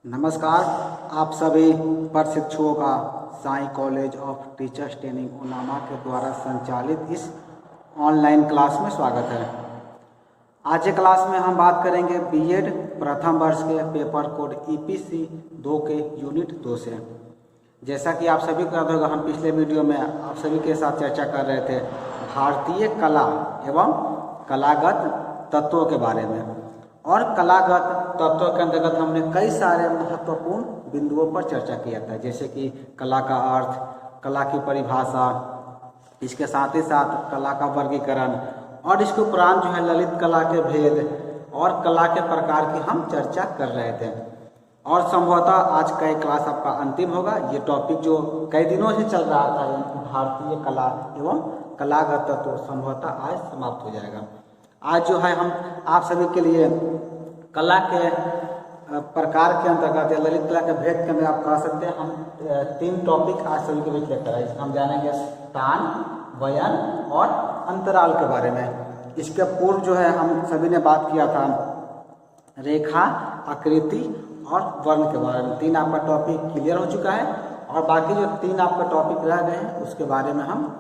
नमस्कार। आप सभी प्रशिक्षुओं का Sai college of teachers training उनामा के द्वारा संचालित इस ऑनलाइन क्लास में स्वागत है। आज के क्लास में हम बात करेंगे बीएड प्रथम वर्ष के पेपर कोड ईपीसी 2 के यूनिट 2 से। जैसा कि आप सभी को याद होगा, हम पिछले वीडियो में आप सभी के साथ चर्चा कर रहे थे भारतीय कला एवं कलागत तत्वों के बारे में। और कलागत तत्वों के अंतर्गत हमने कई सारे महत्वपूर्ण बिंदुओं पर चर्चा किया था, जैसे कि कला का अर्थ, कला की परिभाषा, इसके साथ ही साथ कला का वर्गीकरण, और इसके उपरांत जो है ललित कला के भेद और कला के प्रकार की हम चर्चा कर रहे थे। और संभवतः आज का एक क्लास आपका अंतिम होगा। ये टॉपिक जो कई दिनों से चल रहा था, भारतीय कला एवं कलागत तत्व, संभवतः आज समाप्त हो जाएगा। आज जो है हम आप सभी के लिए कला के प्रकार के अंतर्गत या ललित कला के भेद के अंदर आप कह सकते हैं, हम 3 टॉपिक आज सभी के बीच लेकर आए। इसमें हम जानेंगे स्थान, वयन और अंतराल के बारे में। इसके पूर्व जो है हम सभी ने बात किया था रेखा, आकृति और वर्ण के बारे में। 3 आपका टॉपिक क्लियर हो चुका है और बाकी जो 3 आपका टॉपिक रह गए हैं उसके बारे में हम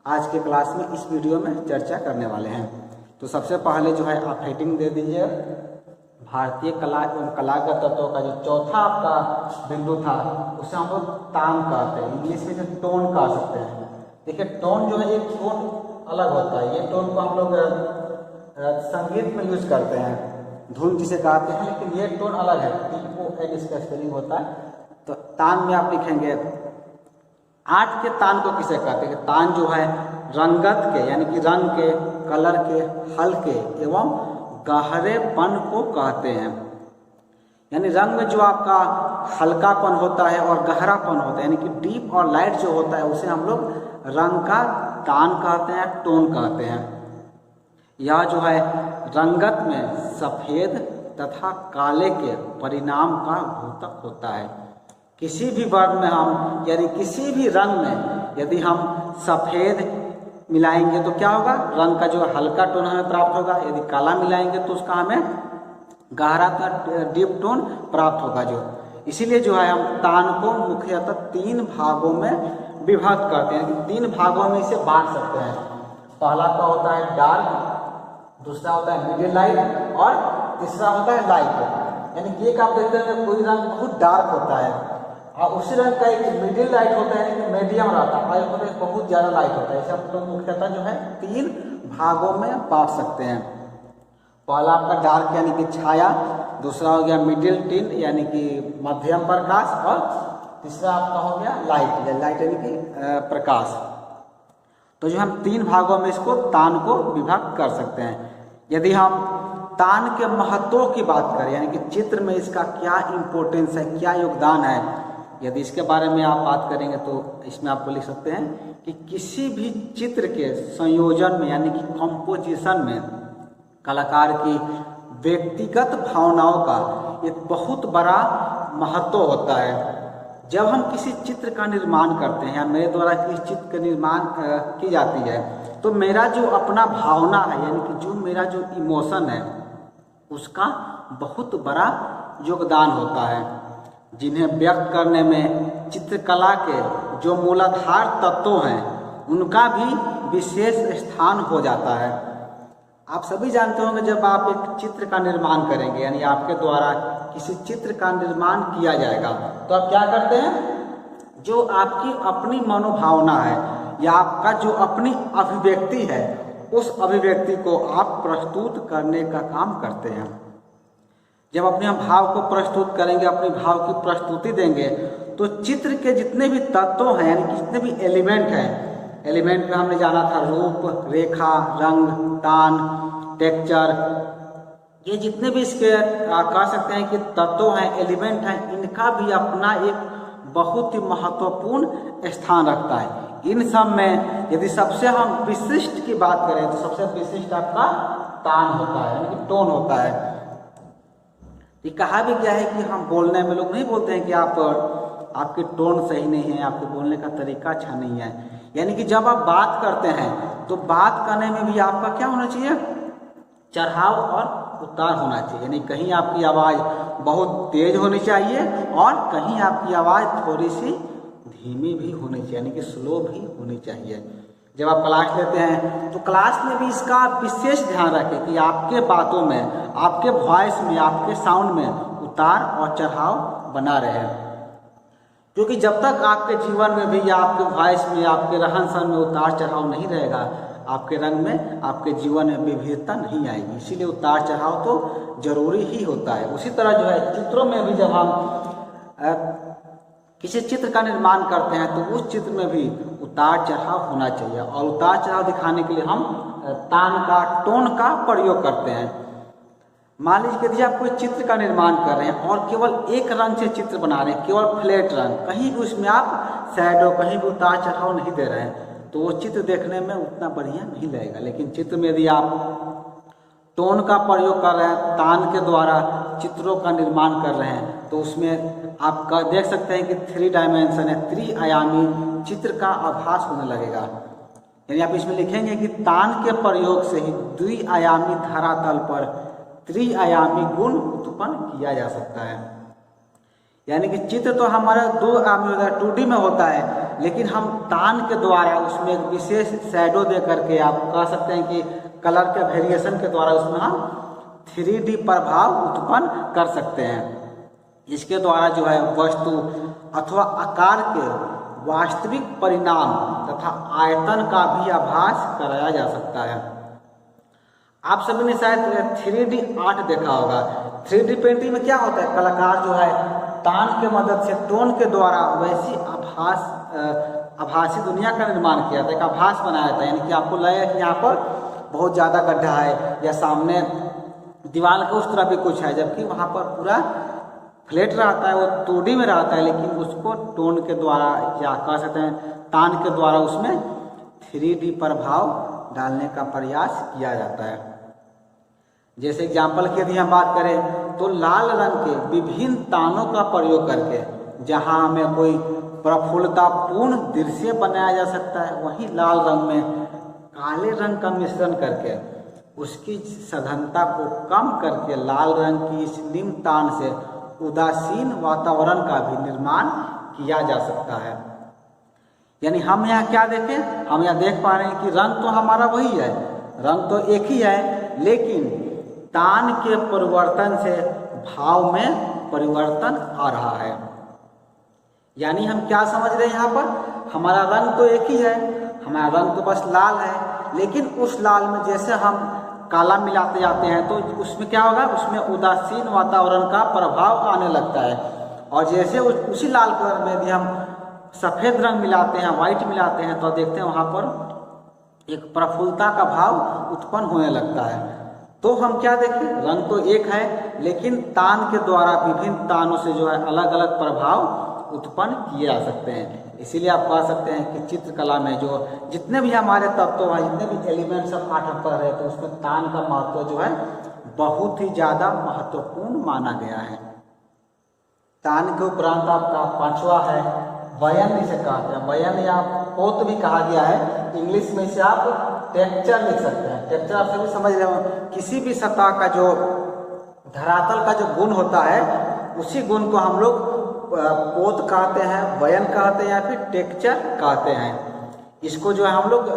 आज के क्लास में इस वीडियो में चर्चा करने वाले हैं। तो सबसे पहले जो है आप हेडिंग दे दीजिए, भारतीय कला एवं कलागत तत्वों का जो चौथा आपका बिंदु था उसे हम लोग तान कहते हैं, इंग्लिश में जो टोन कह सकते हैं। देखिए टोन जो है एक टोन अलग होता है। ये टोन को हम लोग संगीत में यूज करते हैं, धुन जिसे कहते हैं, लेकिन ये टोन अलग है। TON इसका स्पेलिंग होता है। तो तान में आप लिखेंगे 8 के तान को किसे कहते हैं? तान जो है रंगत के यानी कि रंग के, कलर के, हल्के एवं गहरेपन को कहते हैं। यानी रंग में जो आपका हल्कापन होता है और गहरापन होता है, यानी कि डीप और लाइट जो होता है, उसे हम लोग रंग का तान कहते हैं, टोन कहते हैं। यह जो है रंगत में सफ़ेद तथा काले के परिणाम का द्योतक होता है। किसी भी वर्ण में हम यानी किसी भी रंग में यदि हम सफ़ेद मिलाएंगे तो क्या होगा? रंग का जो हल्का टोन हमें प्राप्त होगा। यदि काला मिलाएंगे तो उसका हमें गहरा डीप टोन प्राप्त होगा। जो इसीलिए जो है हम तान को मुख्यतः 3 भागों में विभक्त करते हैं। 3 भागों में इसे बांट सकते हैं। पहला का होता है डार्क, दूसरा होता है मिडिल लाइट और तीसरा होता है लाइट। यानी कि एक आप देखते हैं कोई रंग बहुत डार्क होता है और उसी रंग का एक मिडिल लाइट होता है, यानी कि मीडियम रहता है, और एक होता है बहुत ज़्यादा लाइट होता है। ऐसे हम लोग मुख्यतः जो है 3 भागों में बांट सकते हैं। पहला आपका डार्क यानी कि छाया, दूसरा हो गया मिडिल टिन यानी कि मध्यम प्रकाश, और तीसरा आपका हो गया लाइट यानी कि प्रकाश। तो जो हम 3 भागों में इसको तान को विभक्त कर सकते हैं। यदि हम तान के महत्व की बात करें, यानी कि चित्र में इसका क्या इम्पोर्टेंस है, क्या योगदान है, यदि इसके बारे में आप बात करेंगे तो इसमें आपको लिख सकते हैं कि किसी भी चित्र के संयोजन में यानी कि कंपोजिशन में कलाकार की व्यक्तिगत भावनाओं का एक बहुत बड़ा महत्व होता है। जब हम किसी चित्र का निर्माण करते हैं या मेरे द्वारा किसी चित्र का निर्माण की जाती है, तो मेरा जो अपना भावना है यानी कि जो मेरा जो इमोशन है उसका बहुत बड़ा योगदान होता है, जिन्हें व्यक्त करने में चित्रकला के जो मूलाधार तत्व हैं उनका भी विशेष स्थान हो जाता है। आप सभी जानते होंगे जब आप एक चित्र का निर्माण करेंगे यानी आपके द्वारा किसी चित्र का निर्माण किया जाएगा तो आप क्या करते हैं? जो आपकी अपनी मनोभावना है या आपका जो अपनी अभिव्यक्ति है, उस अभिव्यक्ति को आप प्रस्तुत करने का काम करते हैं। जब अपने हम भाव को प्रस्तुत करेंगे, अपने भाव की प्रस्तुति देंगे, तो चित्र के जितने भी तत्व हैं यानी कि जितने भी एलिमेंट हैं, एलिमेंट में हमने जाना था रूप, रेखा, रंग, तान, टेक्सचर, ये जितने भी इसके कह सकते हैं कि तत्व हैं, एलिमेंट हैं, इनका भी अपना एक बहुत ही महत्वपूर्ण स्थान रखता है। इन सब में यदि सबसे हम विशिष्ट की बात करें तो सबसे विशिष्ट आपका तान होता है यानी कि टोन होता है। ये कहा भी गया है कि हम बोलने में लोग नहीं बोलते हैं कि आपकी टोन सही नहीं है, आपके बोलने का तरीका अच्छा नहीं है। यानी कि जब आप बात करते हैं तो बात करने में भी आपका क्या होना चाहिए? चढ़ाव और उतार होना चाहिए, यानी कहीं आपकी आवाज़ बहुत तेज होनी चाहिए और कहीं आपकी आवाज़ थोड़ी सी धीमी भी होनी चाहिए, यानी कि स्लो भी होनी चाहिए। जब आप क्लास लेते हैं तो क्लास में भी इसका विशेष ध्यान रखें कि आपके बातों में, आपके वॉइस में, आपके साउंड में उतार और चढ़ाव बना रहे, क्योंकि जब तक आपके जीवन में भी या आपके वॉइस में, आपके रहन सहन में उतार चढ़ाव नहीं रहेगा, आपके रंग में, आपके जीवन में विविधता नहीं आएगी। इसीलिए उतार चढ़ाव तो जरूरी ही होता है। उसी तरह जो है चित्रों में भी जब हम किसी चित्र का निर्माण करते हैं तो उस चित्र में भी उतार चढ़ाव होना चाहिए, और उतार चढ़ाव दिखाने के लिए हम तान का, टोन का प्रयोग करते हैं। मान लीजिए यदि आप कोई चित्र का निर्माण कर रहे हैं और केवल एक रंग से चित्र बना रहे हैं, केवल फ्लैट रंग, कहीं भी उसमें आप शैडो, कहीं भी उतार चढ़ाव नहीं दे रहे हैं, तो वो चित्र देखने में उतना बढ़िया नहीं लगेगा। लेकिन चित्र में यदि आप टोन का प्रयोग कर रहे हैं, तान के द्वारा चित्रों का निर्माण कर रहे हैं, तो उसमें आप देख सकते हैं कि 3 डायमेंशन है, त्रिआयामी चित्र का आभास होने लगेगा। यानी आप इसमें लिखेंगे कि तान के प्रयोग से ही द्विआयामी धरातल पर त्रिआयामी गुण उत्पन्न किया जा सकता है। यानी कि चित्र तो हमारा 2 आयामी होता है, 2D में होता है, लेकिन हम तान के द्वारा उसमें एक विशेष शैडो दे करके, आप कह सकते हैं कि कलर के वेरिएशन के द्वारा उसमें हम 3D प्रभाव उत्पन्न कर सकते हैं। इसके द्वारा जो है वस्तु अथवा आकार के वास्तविक परिणाम तथा आयतन का भी आभास कराया जा सकता है। आप सभी ने शायद 3D आर्ट देखा होगा। 3D पेंटिंग में क्या होता है, कलाकार जो है तान के मदद से, टोन के द्वारा वैसी आभासी दुनिया का निर्माण किया था, एक आभास बनाया था। यानी कि आपको लगे कि यहाँ पर बहुत ज़्यादा गड्ढा है या सामने दीवार के उस तरह भी कुछ है, जबकि वहाँ पर पूरा फ्लैट रहता है, वो 2D में रहता है, लेकिन उसको टोन के द्वारा या कह सकते हैं तान के द्वारा उसमें 3D प्रभाव डालने का प्रयास किया जाता है। जैसे एग्जाम्पल की यदि हम बात करें तो लाल रंग के विभिन्न तानों का प्रयोग करके जहाँ हमें कोई प्रफुल्लतापूर्ण दृश्य बनाया जा सकता है, वहीं लाल रंग में काले रंग का मिश्रण करके उसकी सघनता को कम करके लाल रंग की इस निम्न तान से उदासीन वातावरण का भी निर्माण किया जा सकता है। यानी हम यहाँ क्या देखें, हम यहाँ देख पा रहे हैं कि रंग तो हमारा वही है, रंग तो एक ही है, लेकिन तान के परिवर्तन से भाव में परिवर्तन आ रहा है। यानी हम क्या समझ रहे हैं यहाँ पर, हमारा रंग तो एक ही है, हमारा रंग तो बस लाल है, लेकिन उस लाल में जैसे हम काला मिलाते जाते हैं तो उसमें क्या होगा, उसमें उदासीन वातावरण का प्रभाव आने लगता है। और जैसे उसी लाल कलर में भी हम सफ़ेद रंग मिलाते हैं, वाइट मिलाते हैं, तो देखते हैं वहाँ पर एक प्रफुल्लता का भाव उत्पन्न होने लगता है। तो हम क्या देखें, रंग तो एक है, लेकिन तान के द्वारा विभिन्न तानों से जो है अलग अलग प्रभाव उत्पन्न किए जा सकते हैं। इसीलिए आप कह सकते हैं कि चित्रकला में जो जितने भी हमारे तत्व हैं, जितने भी एलिमेंट्स ऑफ आर्ट हम पढ़ रहे हैं, तो उसमें तान का महत्व जो है बहुत ही ज़्यादा महत्वपूर्ण माना गया है। तान के उपरांत आपका 5वां है वयन, जिसे कहते हैं वयन या पोत भी कहा गया है। इंग्लिश में इसे आप टेक्सचर लिख सकते हैं। टेक्सचर आप सभी समझ रहे हो, किसी भी सतह का जो धरातल का जो गुण होता है, उसी गुण को हम लोग पोत कहते हैं, वयन कहते हैं या फिर टेक्सचर कहते हैं। इसको जो है हम लोग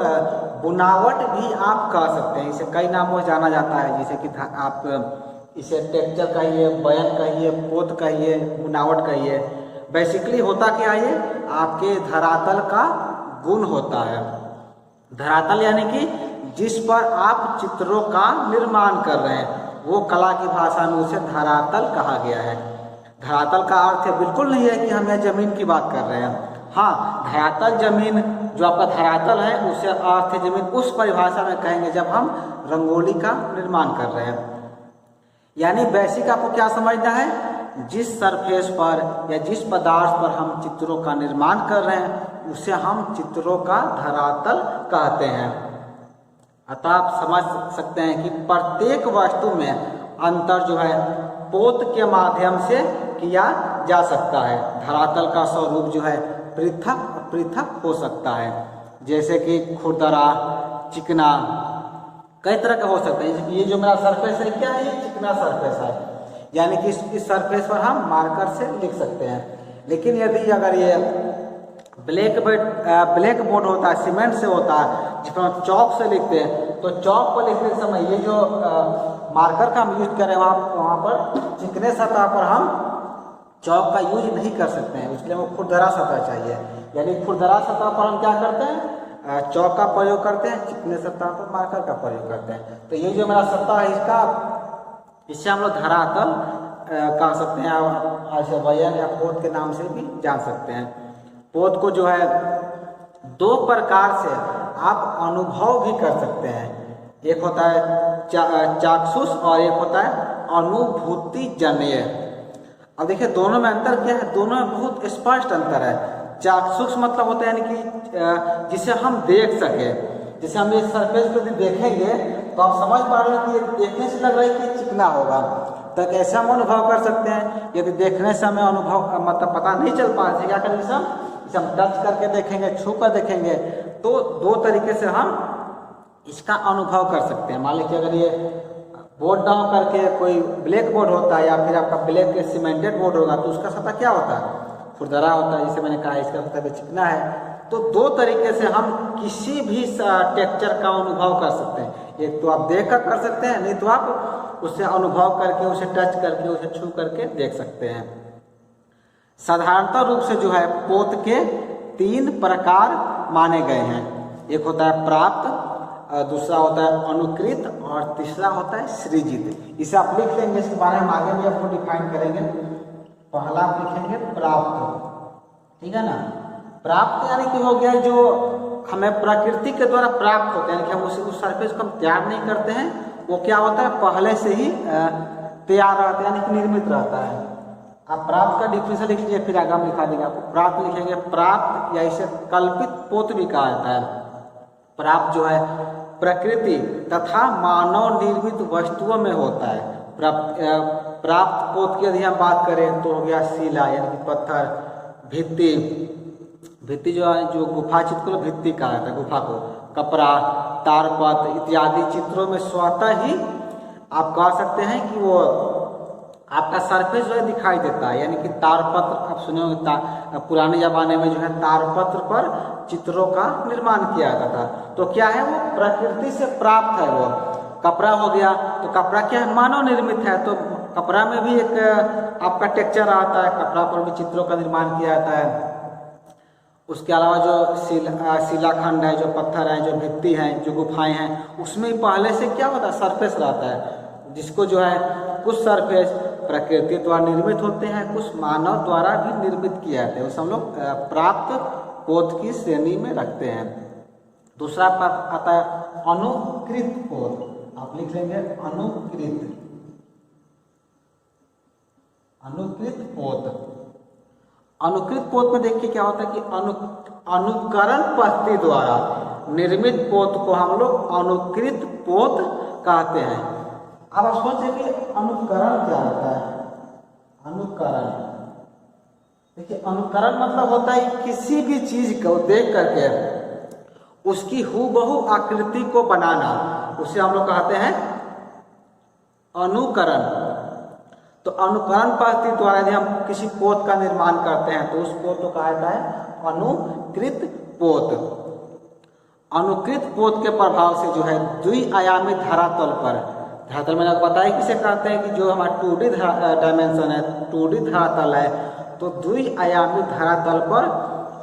बुनावट भी आप कह सकते हैं, इसे कई नामों से जाना जाता है, जैसे कि आप इसे टेक्सचर कहिए, वयन कहिए, पोत कहिए, बुनावट कहिए। बेसिकली होता क्या है, ये आपके धरातल का गुण होता है। धरातल यानी कि जिस पर आप चित्रों का निर्माण कर रहे हैं, वो कला की भाषा में उसे धरातल कहा गया है। धरातल का अर्थ है बिल्कुल नहीं है कि हम यहाँ जमीन की बात कर रहे हैं। हाँ, धरातल जमीन जो आपका धरातल है उसे अर्थ है जमीन, उस परिभाषा में कहेंगे जब हम रंगोली का निर्माण कर रहे हैं। यानी बेसिक आपको क्या समझना है, जिस सरफेस पर या जिस पदार्थ पर हम चित्रों का निर्माण कर रहे हैं उसे हम चित्रों का धरातल कहते हैं। अतः आप समझ सकते हैं कि प्रत्येक वस्तु में अंतर जो है पोत के माध्यम से किया जा सकता है। धरातल का स्वरूप जो है पृथक पृथक हो सकता है, जैसे कि खुरदरा, चिकना, कई तरह का हो सकता है। जैसे कि ये जो मेरा सरफेस है क्या है, ये चिकना सरफेस है, यानी कि इस सरफेस पर हम मार्कर से लिख सकते हैं। लेकिन यदि अगर ये ब्लैक बोर्ड होता है, सीमेंट से होता है, जिस पर हम चौक से लिखते हैं, तो चौक पर लिखते समय ये जो मार्कर का हम यूज करें वहाँ पर चिकने सतह पर हम चौक का यूज नहीं कर सकते हैं, इसलिए वो खुरदरा सतह चाहिए। यानी खुरदरा सतह पर हम क्या करते हैं, चौक का प्रयोग करते हैं, चिकने सतह पर मार्कर का प्रयोग करते हैं। तो ये जो मेरा सतह है इससे हम लोग धरातल कह सकते हैं, वयन या पोत के नाम से भी जान सकते हैं। पोत को जो है दो प्रकार से आप अनुभव भी कर सकते हैं, एक होता है चाक्षुष और एक होता है अनुभूति जन्य। अब देखिए दोनों में अंतर क्या है, दोनों में बहुत स्पष्ट अंतर है। चाक्षुष मतलब होता है यानी कि जिसे हम देख सके, जैसे हम इस सरफेस को यदि देखेंगे तो आप समझ पा रहे हैं कि देखने से लग रहा है कि चिकना होगा, तो कैसे हम अनुभव कर सकते हैं। यदि देखने से हमें अनुभव मतलब पता नहीं चल पा रहे, क्या करेंगे, इसे हम टच करके देखेंगे, छू कर देखेंगे, तो दो तरीके से हम इसका अनुभव कर सकते हैं। मान लीजिए अगर ये बोर्ड डाउन करके कोई ब्लैक बोर्ड होता है या फिर आपका ब्लैक सीमेंटेड बोर्ड होगा, तो उसका सतह क्या होता है, खुरदरा होता है, जैसे मैंने कहा इसका सतह चिकना है। तो दो तरीके से हम किसी भी टेक्सचर का अनुभव कर सकते हैं। एक तो आप देख कर सकते हैं, नहीं तो आप उसे अनुभव करके, उसे टच करके, उसे छू करके देख सकते हैं। साधारणतः रूप से जो है पोत के 3 प्रकार माने गए हैं। एक होता है प्राप्त, दूसरा होता है अनुकृत और तीसरा होता है सृजित। इसे आप लिख लेंगे, इसके बारे में आगे भी आपको डिफाइन करेंगे। पहला आप लिखेंगे प्राप्त, ठीक है ना। प्राप्त यानी कि हो गया जो हमें प्रकृति के द्वारा प्राप्त होते हैं, यानी कि हम उस सरफेस को हम तैयार नहीं करते हैं, वो क्या होता है पहले से ही तैयार रहता है, यानी कि निर्मित रहता है। आप प्राप्त का डिफिनेशन लिख लीजिए, फिर आगे हम लिखा देंगे आपको। प्राप्त लिखेंगे, प्राप्त या इसे कल्पित पोत भी कहा जाता है। प्राप्त जो है प्रकृति तथा मानव निर्मित वस्तुओं में होता है। प्राप्त पोत की यदि हम बात करें तो हो गया शिला यानी कि पत्थर, भित्ति जो है, जो गुफा चित्र को भित्ति कहा जाता है, गुफा को, कपड़ा, तारपत्र इत्यादि चित्रों में स्वतः ही आप कह सकते हैं कि वो आपका सरफेस जो है दिखाई देता है। यानी कि तारपत्र आप सुने होंगे, पुराने जमाने में जो है तारपत्र पर चित्रों का निर्माण किया जाता था। तो क्या है, वो प्रकृति से प्राप्त है। वो कपड़ा हो गया, तो कपड़ा क्या है, मानव निर्मित है, तो कपड़ा में भी एक आपका टेक्सचर आता है, कपड़ा पर भी चित्रों का निर्माण किया जाता है। उसके अलावा जो शिलाखंड है, जो पत्थर है, जो भित्ति है, जो गुफाएं हैं, उसमें पहले से क्या होता है सरफेस रहता है, जिसको जो है कुछ सरफेस प्रकृति द्वारा निर्मित होते हैं, कुछ मानव द्वारा भी निर्मित किया जाता है, उसे हम लोग प्राप्त पोत की श्रेणी में रखते हैं। दूसरा आता है अनुकृत पोत, आप लिख लेंगे अनुकृत पोत। अनुकृत पोत में देखिए क्या होता है कि अनुकरण पद्धति द्वारा निर्मित पोत को हम लोग अनुकृत पोत कहते हैं। अब आप सोचें कि अनुकरण क्या होता है। अनुकरण, देखिए अनुकरण मतलब होता है किसी भी चीज को देख करके उसकी हूबहू आकृति को बनाना, उसे हम लोग कहते हैं अनुकरण। तो अनुकरण पद्धति द्वारा यदि हम किसी पोत का निर्माण करते हैं तो उस पोत को कहा जाता है अनुकृत पोत। अनुकृत पोत के प्रभाव से जो है द्विआयामी धरातल पर, धरातल मैंने आपको बताया किसे कहते हैं कि जो हमारा 2D डायमेंशन है, 2D धरातल है, तो द्विआयामी धरातल पर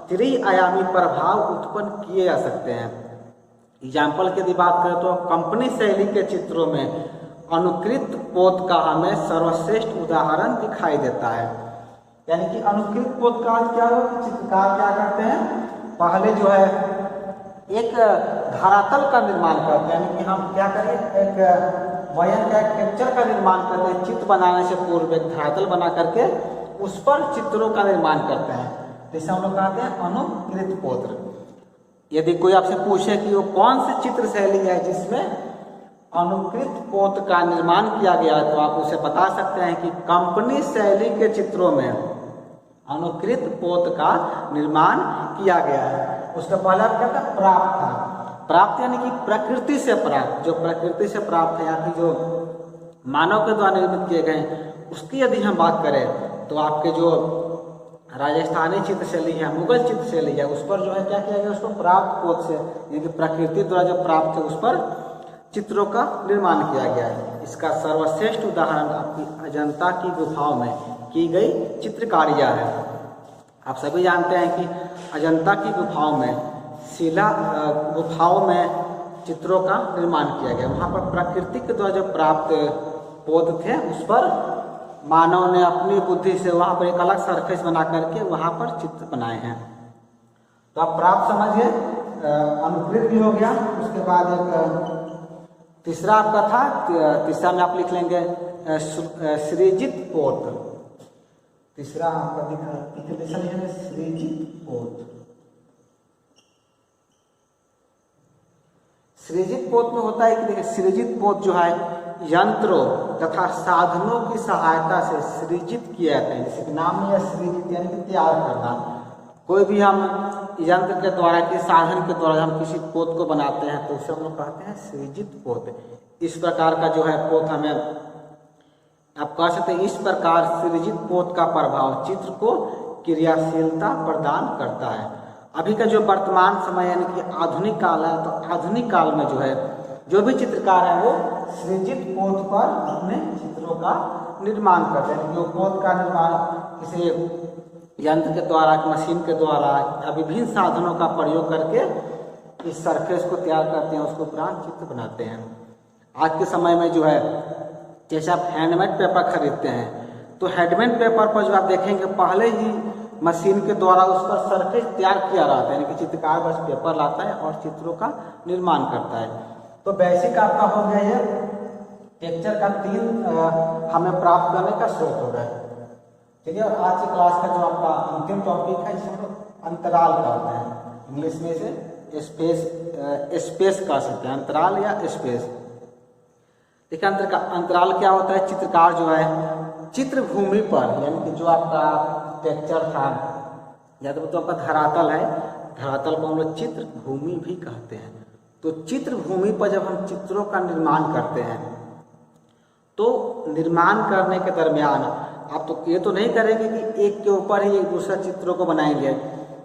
त्रिआयामी प्रभाव उत्पन्न किए जा सकते हैं। एग्जाम्पल की यदि बात करें तो कंपनी शैली के चित्रों में अनुकृत पोत का हमें सर्वश्रेष्ठ उदाहरण दिखाई देता है। यानी कि अनुकृत पोत का क्या हो, चित्रकार क्या करते हैं, पहले जो है एक धरातल का निर्माण करते हैं, यानी कि हम क्या करें, एक वयन का एक टेक्सचर का निर्माण करते हैं। चित्र बनाने से पूर्व एक धरातल बना करके उस पर चित्रों का निर्माण करते हैं, जैसे हम लोग कहते हैं अनुकृत पोत। यदि कोई आपसे पूछे कि वो कौन सी चित्र शैली है जिसमें अनुकृत पोत का निर्माण किया गया है, तो आप उसे बता सकते हैं कि कंपनी शैली के चित्रों में अनुकृत पोत का निर्माण किया गया है। उसके पहले क्या था, प्राप्त था। प्राप्त यानी कि प्रकृति से प्राप्त, जो प्रकृति से प्राप्त है या फिर जो मानव के द्वारा निर्मित किए गए हैं उसकी यदि हम बात करें तो आपके जो राजस्थानी चित्रशैली है, मुगल चित्रशैली है, उस पर जो है क्या किया गया, उसको प्राप्त पोत से यानी कि प्रकृति द्वारा जो प्राप्त है उस पर चित्रों का निर्माण किया गया है। इसका सर्वश्रेष्ठ उदाहरण आपकी अजंता की गुफाओं में की गई चित्रकारियाँ है। आप सभी जानते हैं कि अजंता की गुफाओं में गुफाओं में चित्रों का निर्माण किया गया। वहाँ पर प्रकृति के द्वारा जो प्राप्त पोत थे उस पर मानव ने अपनी बुद्धि से वहाँ पर एक अलग सरफेस बना करके वहाँ पर चित्र बनाए हैं। तो आप प्राप्त समझिए, अनुकृत भी हो गया। उसके बाद एक तीसरा आपका था, तीसरा में आप लिख लेंगे सृजित पोत। तीसरा आपका दिखा सृजित पोत। सृजित पोत में होता है कि देखिए, सृजित पोत जो है यंत्रों तथा साधनों की सहायता से सृजित किया जाता है। जैसे कि नाम में है सृजित यानी कि तैयार करना। कोई भी हम यंत्र के द्वारा, के साधन के द्वारा हम किसी पोत को बनाते हैं तो उसे हम लोग कहते हैं सृजित पोत। इस प्रकार का जो है पोत हमें आप कह सकते हैं, इस प्रकार सृजित पोत का प्रभाव चित्र को क्रियाशीलता प्रदान करता है। अभी का जो वर्तमान समय यानी कि आधुनिक काल है, तो आधुनिक काल में जो है जो भी चित्रकार है वो सृजित पोत पर अपने चित्रों का निर्माण करते हैं। जो पोत का निर्माण किसी यंत्र के द्वारा, मशीन के द्वारा या विभिन्न साधनों का प्रयोग करके इस सरफेस को तैयार करते हैं, उसको उपरांत चित्र बनाते हैं। आज के समय में जो है जैसे आप हैंडमेड पेपर खरीदते हैं तो हैंडमेड पेपर पर जो आप देखेंगे पहले ही मशीन के द्वारा उस पर सरफेस तैयार किया रहता है, यानी कि चित्रकार बस पेपर लाता है और चित्रों का निर्माण करता है। तो बेसिक आपका हो गया ये टेक्सचर का 3 हमें प्राप्त करने का स्रोत हो गया। ठीक है, और आज की क्लास का जो आपका अंतिम टॉपिक है जिसे हम लोग अंतराल कहते हैं, इंग्लिश में इसे स्पेस कह सकते हैं, अंतराल या स्पेस। देखिए अंतराल क्या होता है, चित्रकार जो है चित्र भूमि पर यानी कि जो आपका टेक्सचर था या तो आपका धरातल है, धरातल को हम लोग चित्र भूमि भी कहते हैं। तो चित्र भूमि पर जब हम चित्रों का निर्माण करते हैं तो निर्माण करने के दरमियान आप तो ये तो नहीं करेंगे कि एक के ऊपर ही एक दूसरा चित्रों को बनाएंगे।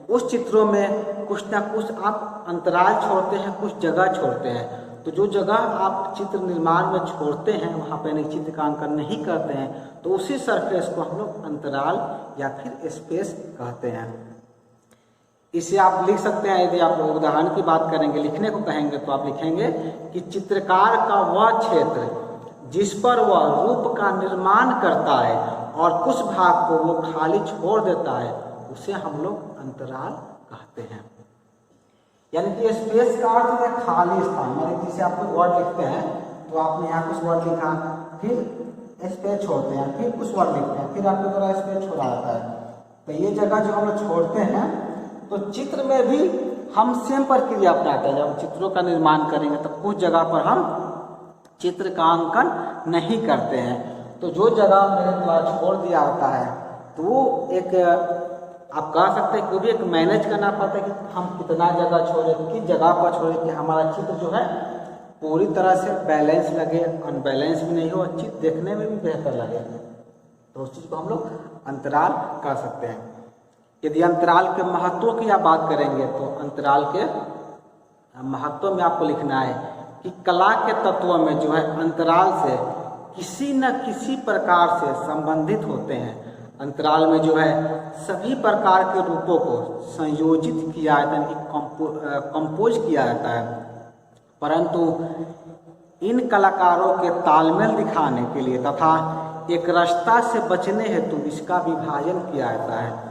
उस चित्रों में कुछ ना कुछ आप अंतराल छोड़ते हैं, कुछ जगह छोड़ते हैं। तो जो जगह आप चित्र निर्माण में छोड़ते हैं वहाँ पर चित्रकांकन नहीं करते हैं तो उसी सरफेस को हम लोग अंतराल या फिर स्पेस कहते हैं। इसे आप लिख सकते हैं, यदि आप उदाहरण की बात करेंगे, लिखने को कहेंगे तो आप लिखेंगे कि चित्रकार का वह क्षेत्र जिस पर वह रूप का निर्माण करता है और कुछ भाग को वो खाली छोड़ देता है उसे हम लोग अंतराल कहते हैं। यानी कि स्पेस का अर्थ है खाली स्थान। मान लीजिए आप कोई वर्ड लिखते हैं तो आपने यहाँ कुछ वर्ड लिखा, फिर स्पेस छोड़ते हैं, फिर कुछ वर्ड लिखते हैं, फिर आपके द्वारा स्पेस छोड़ा जाता है। तो ये जगह जो हम लोग छोड़ते हैं तो चित्र में भी हम सेम प्रक्रिया अपनाते हैं। जब चित्रों का निर्माण करेंगे तो कुछ जगह पर हम चित्र का अंकन नहीं करते हैं। तो जो जगह मेरे द्वारा छोड़ दिया होता है तो वो एक आप कह सकते हैं कि वो भी एक मैनेज करना पड़ता है कि हम कितना जगह छोड़े, किस जगह पर छोड़े कि हमारा चित्र जो है पूरी तरह से बैलेंस लगे, अनबैलेंस भी नहीं हो, चित्र देखने में भी बेहतर लगे। तो उस चीज़ को हम लोग अंतराल कह सकते हैं। यदि अंतराल के महत्व की आप बात करेंगे तो अंतराल के महत्व में आपको लिखना है कि कला के तत्व में जो है अंतराल से किसी न किसी प्रकार से संबंधित होते हैं। अंतराल में जो है सभी प्रकार के रूपों को संयोजित किया जाता है, यानी कि कंपोज किया जाता है। परंतु इन कलाकारों के तालमेल दिखाने के लिए तथा एक रसता से बचने हेतु इसका विभाजन किया जाता है।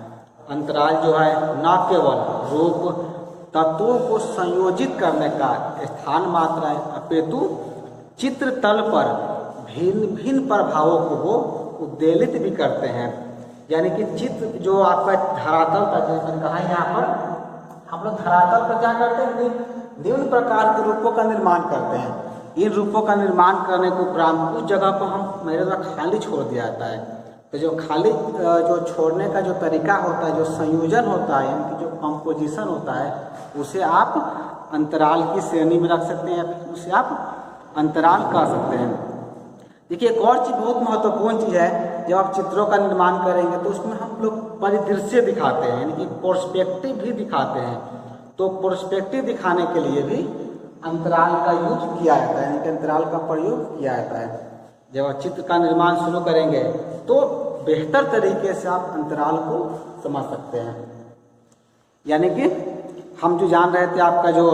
अंतराल जो है न केवल रूप तत्वों को संयोजित करने का स्थान मात्र है, अपितु चित्र तल पर भिन्न भिन्न प्रभावों को वो उद्वेलित भी करते हैं। यानी कि चित्र जो आपका धरातल का, जैसे मैंने कहा यहाँ पर हम लोग धरातल पर क्या करते हैं, निम्न प्रकार के रूपों का निर्माण करते हैं। इन रूपों का निर्माण करने के उपरांत उस जगह को हम मेरे द्वारा खाली छोड़ दिया जाता है। तो जो खाली जो छोड़ने का जो तरीका होता है, जो संयोजन होता है, यानी कि जो कंपोजिशन होता है, उसे आप अंतराल की श्रेणी में रख सकते हैं या फिर उसे आप अंतराल कह सकते हैं। देखिए एक और चीज़ बहुत महत्वपूर्ण चीज़ है, जब आप चित्रों का निर्माण करेंगे तो उसमें हम लोग परिदृश्य दिखाते हैं, यानी कि पर्सपेक्टिव भी दिखाते हैं। तो पर्सपेक्टिव दिखाने के लिए भी अंतराल का यूज किया जाता है, यानी कि अंतराल का प्रयोग किया जाता है। जब आप चित्र का निर्माण शुरू करेंगे तो बेहतर तरीके से आप अंतराल को समझ सकते हैं। यानी कि हम जो जान रहे थे आपका जो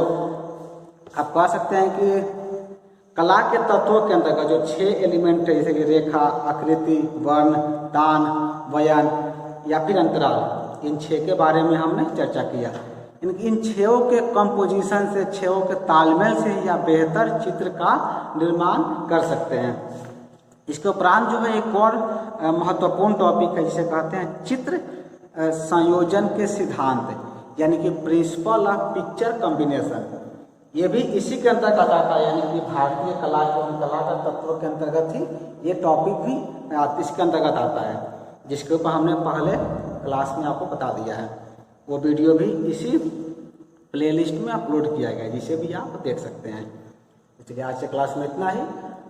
आप कह सकते हैं कि कला के तत्वों के अंतर्गत जो 6 एलिमेंट है, जैसे कि रेखा, आकृति, वर्ण, तान, वयन या फिर अंतराल, इन 6 के बारे में हमने चर्चा किया। इन 6 के कंपोजिशन से, 6 के तालमेल से ही आप बेहतर चित्र का निर्माण कर सकते हैं। इसके उपरांत जो है एक और महत्वपूर्ण टॉपिक है जिसे कहते हैं चित्र संयोजन के सिद्धांत, यानी कि प्रिंसिपल ऑफ पिक्चर कॉम्बिनेशन। ये भी इसी के अंतर्गत आता है, यानी कि भारतीय कला के तत्वों के अंतर्गत ही ये टॉपिक भी इसके अंतर्गत आता है, जिसके ऊपर हमने पहले क्लास में आपको बता दिया है। वो वीडियो भी इसी प्लेलिस्ट में अपलोड किया गया है, जिसे भी आप देख सकते हैं। इसलिए आज के क्लास में इतना ही।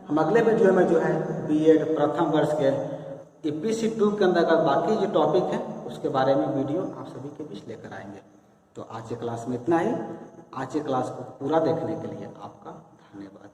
हम अगले वीडियो में जो है बीएड प्रथम वर्ष के EPC 2 के अंतर्गत बाकी जो टॉपिक हैं उसके बारे में वीडियो आप सभी के बीच लेकर आएंगे। तो आज के क्लास में इतना ही। आज के क्लास को पूरा देखने के लिए आपका धन्यवाद।